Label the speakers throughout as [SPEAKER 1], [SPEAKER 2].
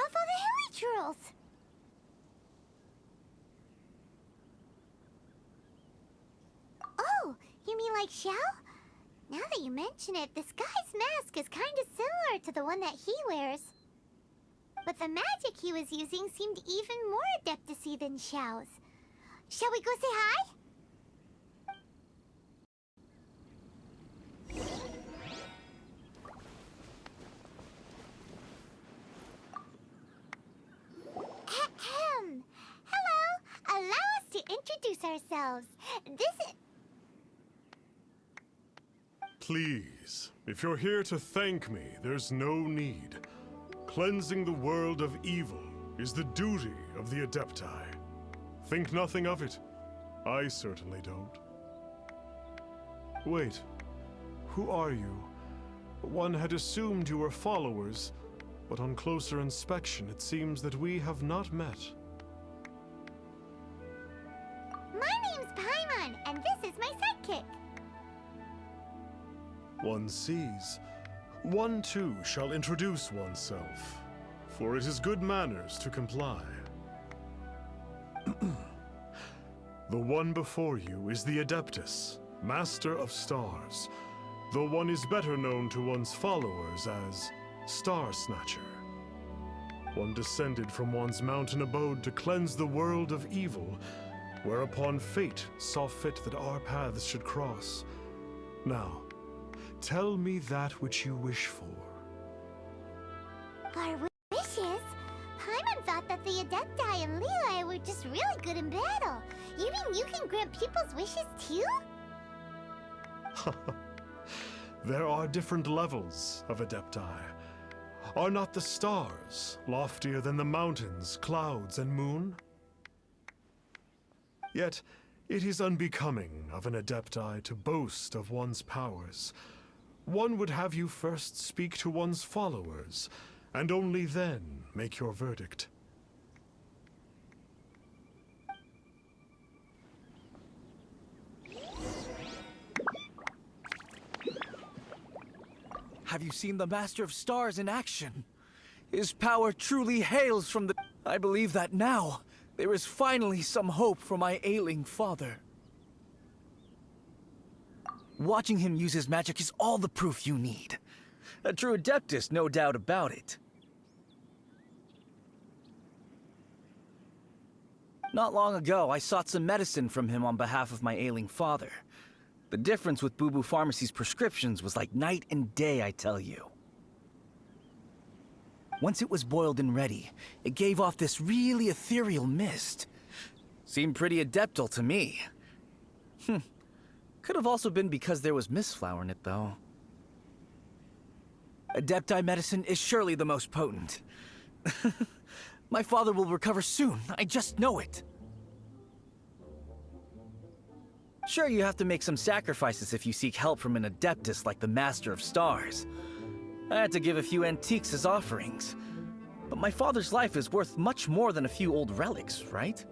[SPEAKER 1] off all the hilly trolls. Oh, you mean like Xiao? Now that you mention it, this guy's mask is kind of similar to the one that he wears. But the magic he was using seemed even more adeptus-y than Xiao's. Shall we go say hi? Ahem. Hello. Allow us to introduce ourselves. This is...
[SPEAKER 2] Please, if you're here to thank me, there's no need. Cleansing the world of evil is the duty of the Adepti. Think nothing of it. I certainly don't. Wait, who are you? One had assumed you were followers, but on closer inspection it seems that we have not met.
[SPEAKER 1] My name's Paimon, and this is my sidekick.
[SPEAKER 2] One sees. One too shall introduce oneself, for it is good manners to comply. The one before you is the Adeptus, Master of Stars, though one is better known to one's followers as Star Snatcher. One descended from one's mountain abode to cleanse the world of evil, whereupon fate saw fit that our paths should cross. Now, tell me that which you wish for.
[SPEAKER 1] Our wishes? Paimon thought that the Adepti and Leela were just really good in battle. You mean you can grant people's wishes too?
[SPEAKER 2] There are different levels of Adepti. Are not the stars loftier than the mountains, clouds, and moon? Yet, it is unbecoming of an Adepti to boast of one's powers. One would have you first speak to one's followers, and only then make your verdict.
[SPEAKER 3] Have you seen the Master of Stars in action? His power truly hails from the... I believe that now, there is finally some hope for my ailing father. Watching him use his magic is all the proof you need. A true Adeptus, no doubt about it. Not long ago, I sought some medicine from him on behalf of my ailing father. The difference with Boo Boo Pharmacy's prescriptions was like night and day, I tell you. Once it was boiled and ready, it gave off this really ethereal mist. Seemed pretty adeptal to me. Could have also been because there was mistflower in it, though. Adepti medicine is surely the most potent. My father will recover soon, I just know it. Sure, you have to make some sacrifices if you seek help from an Adeptus like the Master of Stars. I had to give a few antiques as offerings. But my father's life is worth much more than a few old relics, right?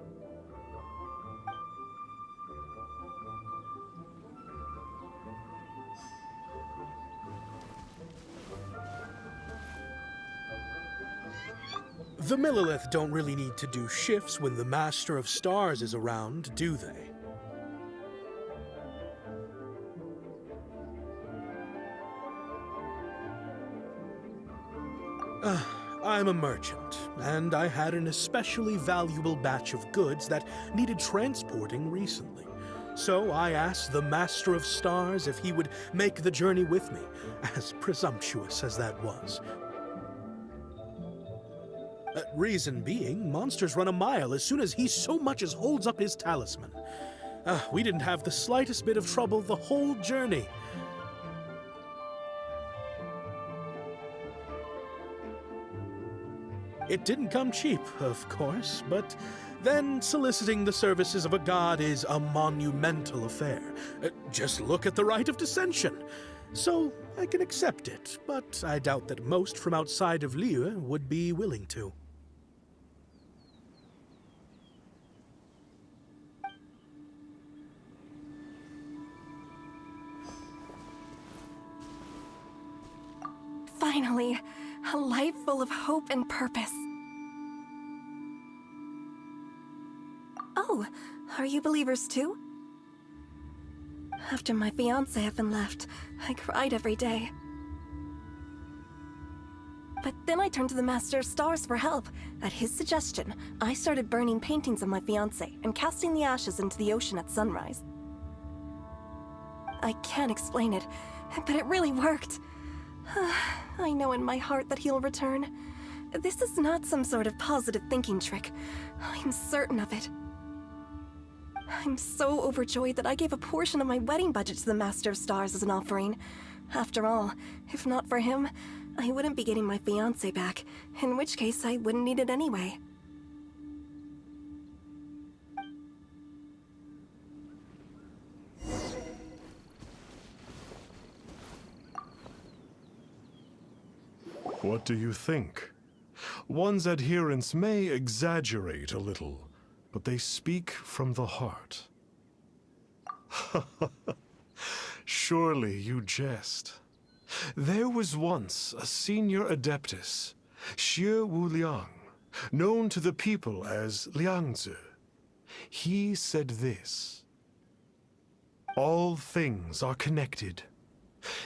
[SPEAKER 4] The Millilith don't really need to do shifts when the Master of Stars is around, do they? I'm a merchant, and I had an especially valuable batch of goods that needed transporting recently. So I asked the Master of Stars if he would make the journey with me, as presumptuous as that was. Reason being, monsters run a mile as soon as he so much as holds up his talisman. We didn't have the slightest bit of trouble the whole journey. It didn't come cheap, of course, but then soliciting the services of a god is a monumental affair. Just look at the right of dissension. So I can accept it, but I doubt that most from outside of Liyue would be willing to.
[SPEAKER 5] Finally, a life full of hope and purpose. Oh, are you believers too? After my fiancé had been left, I cried every day. But then I turned to the Master of Stars for help. At his suggestion, I started burning paintings of my fiancé and casting the ashes into the ocean at sunrise. I can't explain it, but it really worked. I know in my heart that he'll return. This is not some sort of positive thinking trick. I'm certain of it. I'm so overjoyed that I gave a portion of my wedding budget to the Master of Stars as an offering. After all, if not for him, I wouldn't be getting my fiancé back, in which case I wouldn't need it anyway.
[SPEAKER 2] What do you think? One's adherents may exaggerate a little, but they speak from the heart. Surely you jest. There was once a senior adeptus, Xie Wuliang, known to the people as Liangzi. He said this: "All things are connected.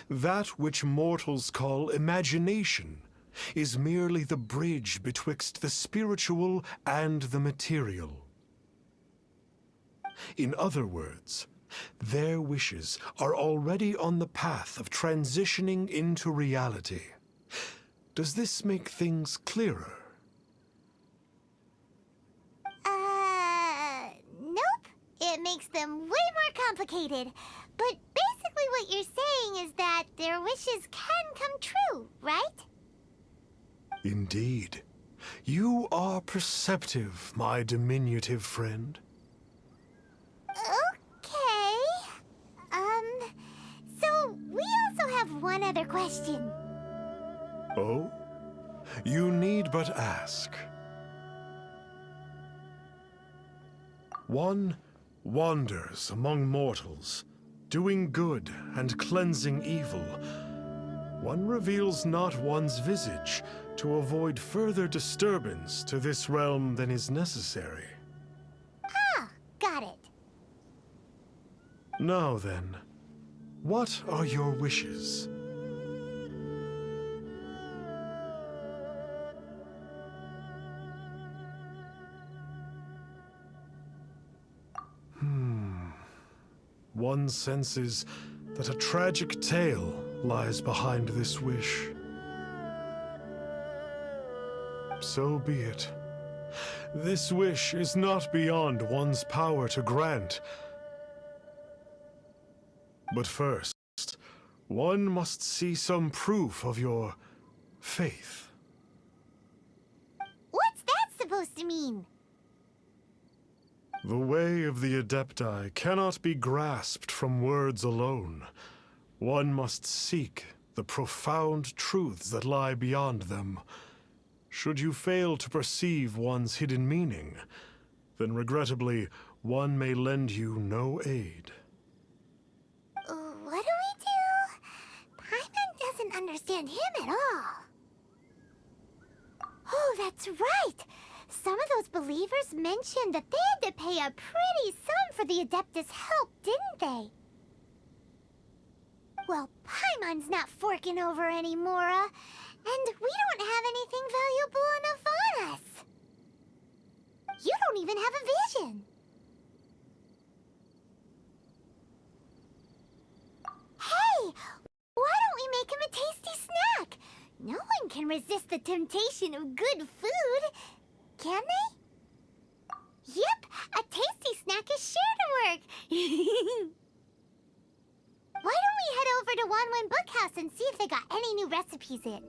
[SPEAKER 2] That which mortals call imagination is merely the bridge betwixt the spiritual and the material." In other words, their wishes are already on the path of transitioning into reality. Does this make things clearer?
[SPEAKER 1] Nope. It makes them way more complicated. But basically what you're saying is that their wishes can come true, right?
[SPEAKER 2] Indeed. You are perceptive, my diminutive friend.
[SPEAKER 1] Okay. So we also have one other question.
[SPEAKER 2] Oh? You need but ask. One wanders among mortals, doing good and cleansing evil. One reveals not one's visage to avoid further disturbance to this realm than is necessary.
[SPEAKER 1] Ah, got it.
[SPEAKER 2] Now then, what are your wishes? One senses that a tragic tale lies behind this wish. So be it. This wish is not beyond one's power to grant. But first, one must see some proof of your faith.
[SPEAKER 1] What's that supposed to mean?
[SPEAKER 2] The way of the Adepti cannot be grasped from words alone. One must seek the profound truths that lie beyond them. Should you fail to perceive one's hidden meaning, then regrettably, one may lend you no aid.
[SPEAKER 1] What do we do? Paimon doesn't understand him at all. Oh, that's right! Some of those believers mentioned that they had to pay a pretty sum for the Adeptus' help, didn't they? Well, Paimon's not forking over anymore, and we don't have anything valuable enough on us. You don't even have a vision. Hey, why don't we make him a tasty snack? No one can resist the temptation of good food, can they? Yep, a tasty snack is sure to work. Why don't we head over to Wanwen Bookhouse and see if they got any new recipes in?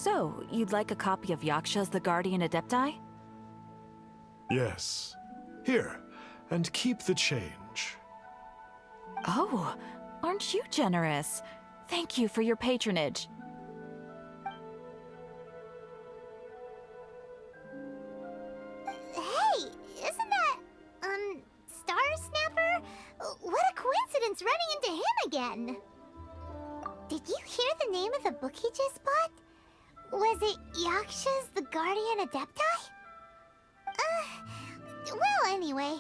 [SPEAKER 6] So, you'd like a copy of Yaksha's The Guardian Adepti?
[SPEAKER 2] Yes. Here, and keep the change.
[SPEAKER 6] Oh, aren't you generous? Thank you for your patronage.
[SPEAKER 1] Hey, isn't that, Star Snapper? What a coincidence running into him again! Did you hear the name of the book he just bought? Was it Yaksha's The Guardian Adepti? Well, anyway,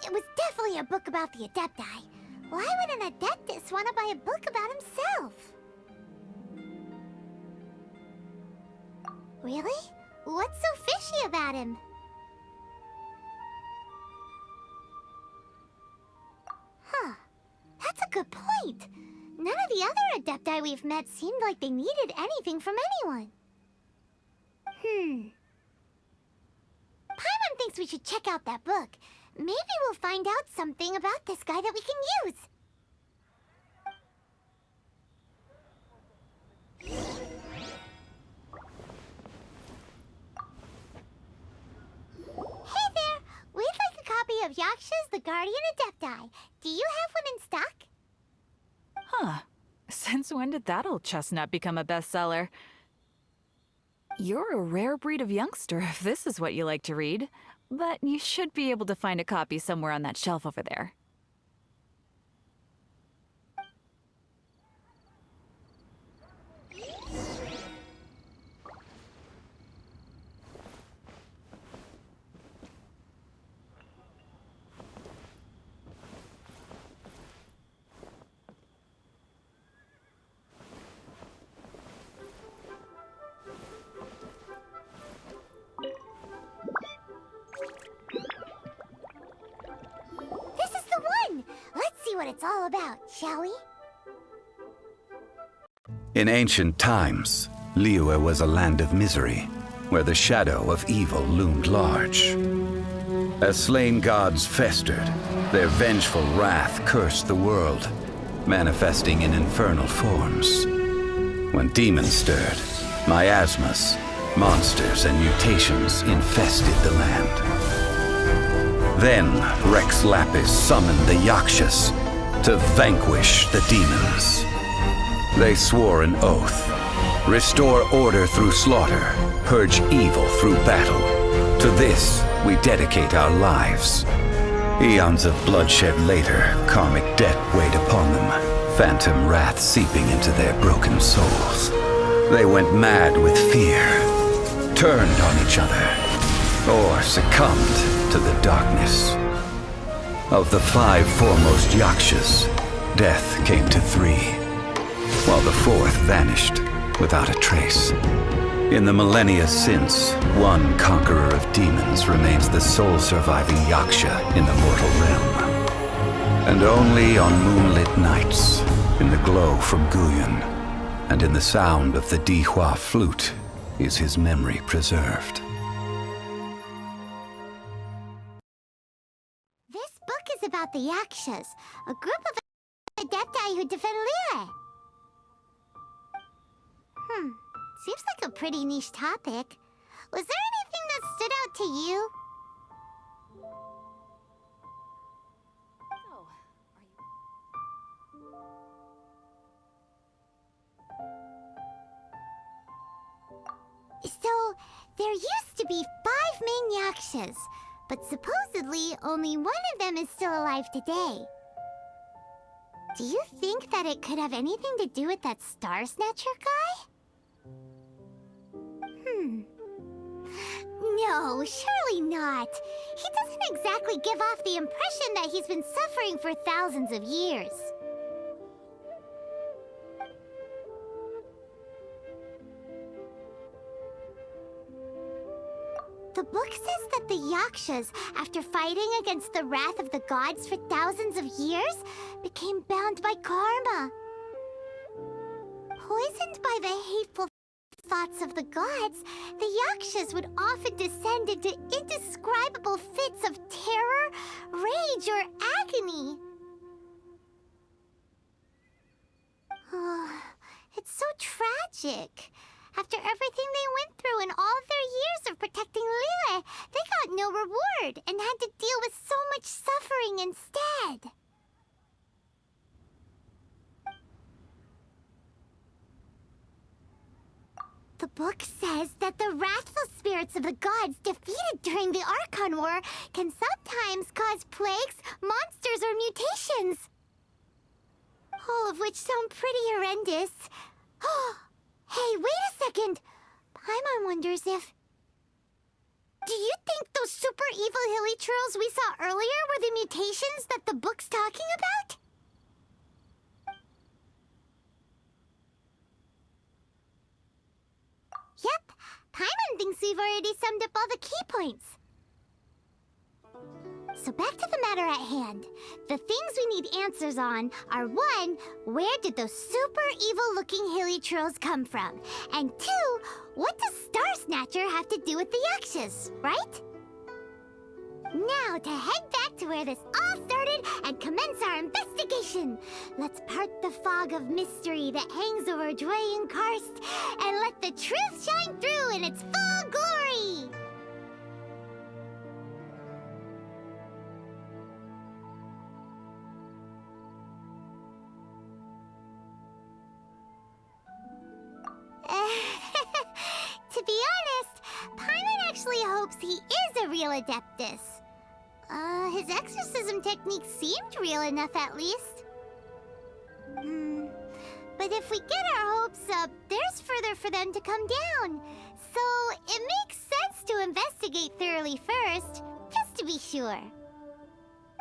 [SPEAKER 1] it was definitely a book about the Adepti. Why would an Adeptus want to buy a book about himself? Really? What's so fishy about him? Huh. That's a good point. None of the other Adepti we've met seemed like they needed anything from anyone. Paimon thinks we should check out that book. Maybe we'll find out something about this guy that we can use. Hey there! We'd like a copy of Yaksha's The Guardian Adepti. Do you have one in stock?
[SPEAKER 6] Huh. Since when did that old chestnut become a bestseller? You're a rare breed of youngster if this is what you like to read. But you should be able to find a copy somewhere on that shelf over there.
[SPEAKER 1] This is the one! Let's see what it's all about, shall we?
[SPEAKER 7] In ancient times, Liyue was a land of misery, where the shadow of evil loomed large. As slain gods festered, their vengeful wrath cursed the world, manifesting in infernal forms. When demons stirred, miasmas, monsters, and mutations infested the land. Then Rex Lapis summoned the Yakshas to vanquish the demons. They swore an oath: restore order through slaughter, purge evil through battle. To this, we dedicate our lives. Eons of bloodshed later, karmic debt weighed upon them, phantom wrath seeping into their broken souls. They went mad with fear, turned on each other, or succumbed to the darkness. Of the 5 foremost Yakshas, death came to 3, while the 4th vanished without a trace. In the millennia since, one conqueror of demons remains the sole surviving Yaksha in the mortal realm. And only on moonlit nights, in the glow from Guyon, and in the sound of the Dihua flute, is his memory preserved.
[SPEAKER 1] This book is about the Yakshas, a group of Adepti who defend Liyue. Seems like a pretty niche topic. Was there anything that stood out to you? So, there used to be 5 main Yakshas, but supposedly only one of them is still alive today. Do you think that it could have anything to do with that Star Snatcher guy? No, surely not. He doesn't exactly give off the impression that he's been suffering for thousands of years. The book says that the Yakshas, after fighting against the wrath of the gods for thousands of years, became bound by karma. Poisoned by the hateful thoughts of the gods, the Yakshas would often descend into indescribable fits of terror, rage, or agony. It's so tragic. After everything they went through and all of their years of protecting Liyue, they got no reward and had to deal with so much suffering instead. The book says that the wrathful spirits of the gods defeated during the Archon War can sometimes cause plagues, monsters, or mutations. All of which sound pretty horrendous. Hey, wait a second! Paimon wonders if... Do you think those super evil hilly churls we saw earlier were the mutations that the book's talking about? Yep, Paimon thinks we've already summed up all the key points. So back to the matter at hand. The things we need answers on are 1, where did those super evil-looking hilly trolls come from? And 2, what does Star Snatcher have to do with the Yakshas, right? Now to head back to where this all started and commence our investigation. Let's part the fog of mystery that hangs over Dway and Karst and let the truth shine through in its full glory! To be honest, Paimon actually hopes he is a real Adeptus. His exorcism techniques seemed real enough at least. But if we get our hopes up, there's further for them to come down. So it makes sense to investigate thoroughly first, just to be sure.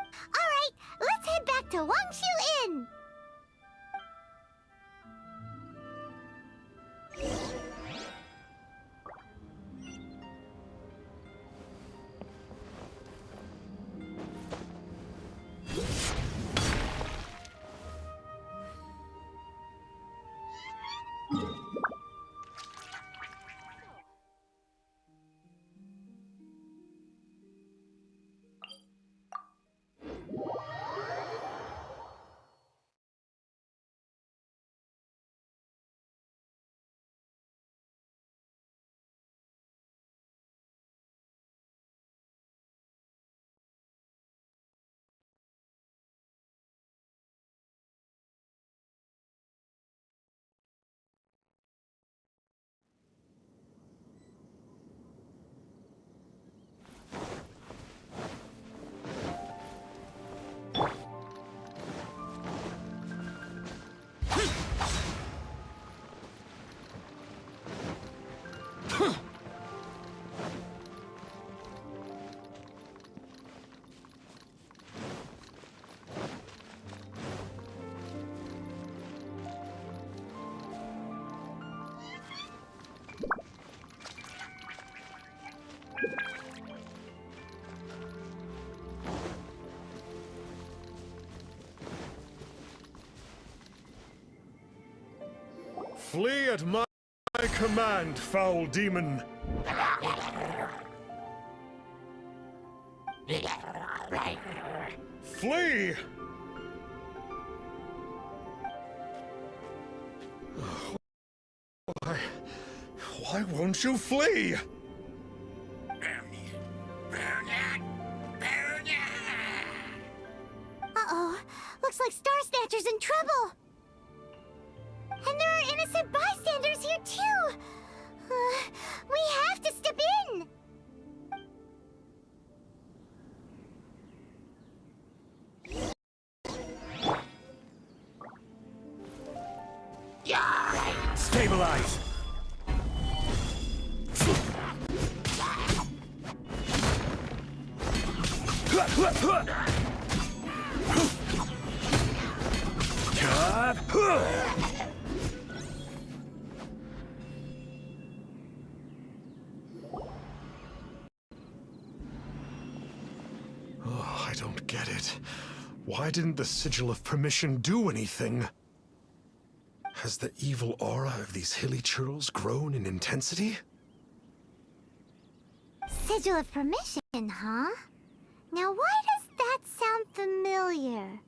[SPEAKER 1] Alright, let's head back to Wangshu Inn!
[SPEAKER 2] Flee at my command, foul demon! Flee! Why won't you flee?
[SPEAKER 1] Uh-oh, looks like Star Snatcher's in trouble! And there are innocent bystanders here, too! We have to step in!
[SPEAKER 3] Stabilize!
[SPEAKER 2] Oh, I don't get it. Why didn't the Sigil of Permission do anything? Has the evil aura of these hilly churls grown in intensity?
[SPEAKER 1] Sigil of Permission, huh? Now why does that sound familiar?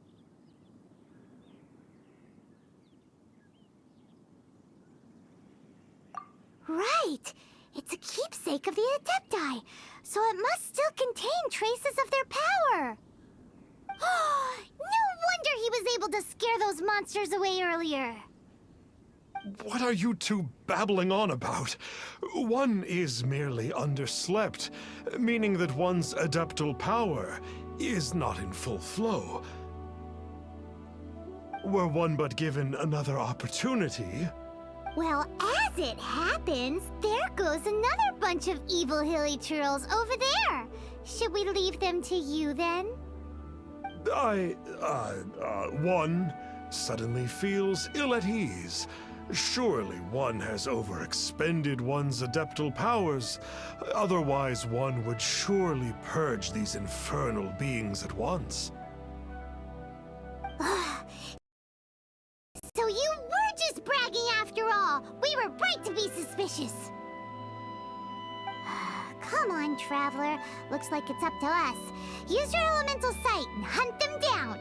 [SPEAKER 1] Right! It's a keepsake of the Adepti, so it must still contain traces of their power. No wonder he was able to scare those monsters away earlier.
[SPEAKER 2] What are you two babbling on about? One is merely underslept, meaning that one's adeptal power is not in full flow. Were one but given another opportunity...
[SPEAKER 1] Well, as it happens, there goes another bunch of evil hilly churls over there. Should we leave them to you then?
[SPEAKER 2] One suddenly feels ill at ease. Surely one has overexpended one's adeptal powers. Otherwise, one would surely purge these infernal beings at once.
[SPEAKER 1] So you were just bragging after all! We were right to be suspicious! Come on, Traveler. Looks like it's up to us. Use your elemental sight and hunt them down!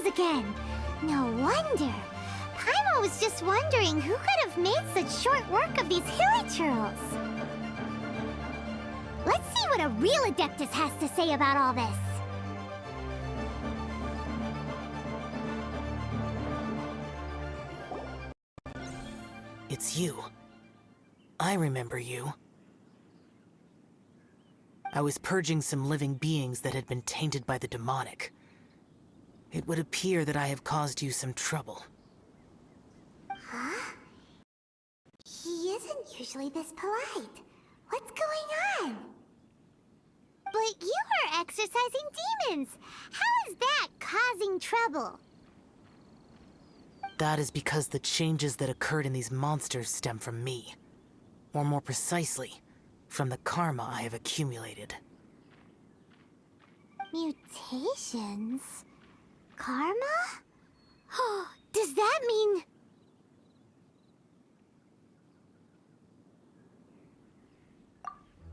[SPEAKER 1] Again. No wonder. Paimon was just wondering who could have made such short work of these hilly churls. Let's see what a real Adeptus has to say about all this.
[SPEAKER 8] It's you. I remember you. I was purging some living beings that had been tainted by the demonic. It would appear that I have caused you some trouble.
[SPEAKER 1] Huh? He isn't usually this polite. What's going on? But you are exorcising demons! How is that causing trouble?
[SPEAKER 8] That is because the changes that occurred in these monsters stem from me. Or more precisely, from the karma I have accumulated.
[SPEAKER 1] Mutations? Karma? Does that mean...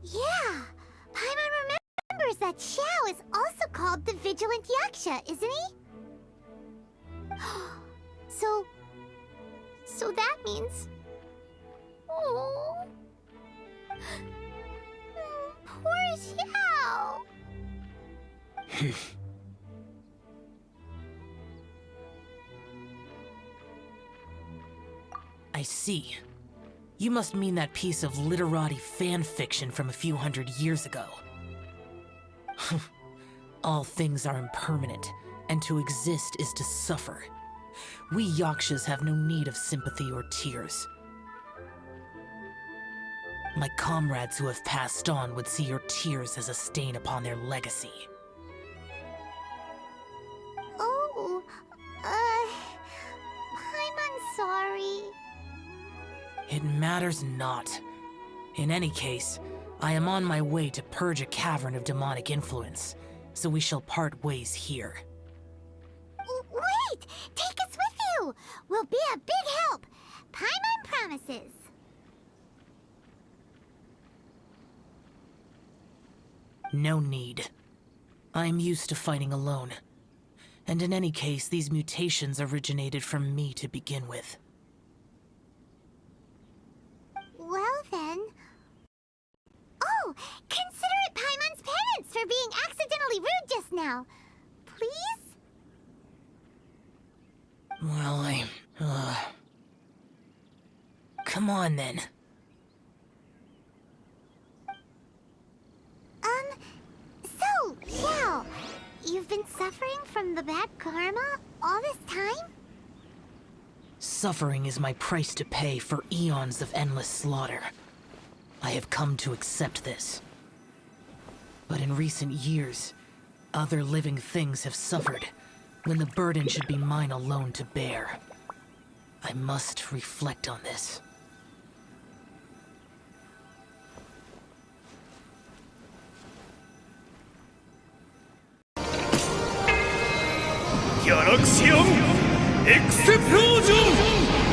[SPEAKER 1] Yeah! Paimon remembers that Xiao is also called the Vigilant Yaksha, isn't he? So that means... Oh... Poor Xiao!
[SPEAKER 8] I see. You must mean that piece of literati fan fiction from a few hundred years ago. All things are impermanent, and to exist is to suffer. We Yakshas have no need of sympathy or tears. My comrades who have passed on would see your tears as a stain upon their legacy.
[SPEAKER 1] Oh, I'm sorry.
[SPEAKER 8] It matters not. In any case, I am on my way to purge a cavern of demonic influence, so we shall part ways here.
[SPEAKER 1] Wait! Take us with you! We'll be a big help! Paimon promises.
[SPEAKER 8] No need. I am used to fighting alone. And in any case, these mutations originated from me to begin with.
[SPEAKER 1] Well then... Oh! Consider it Paimon's penance for being accidentally rude just now. Please?
[SPEAKER 8] Well, Come on, then.
[SPEAKER 1] So, Xiao, you've been suffering from the bad karma all this time?
[SPEAKER 8] Suffering is my price to pay for eons of endless slaughter. I have come to accept this. But in recent years, other living things have suffered, when the burden should be mine alone to bear. I must reflect on this.
[SPEAKER 9] Galaxium Explosion!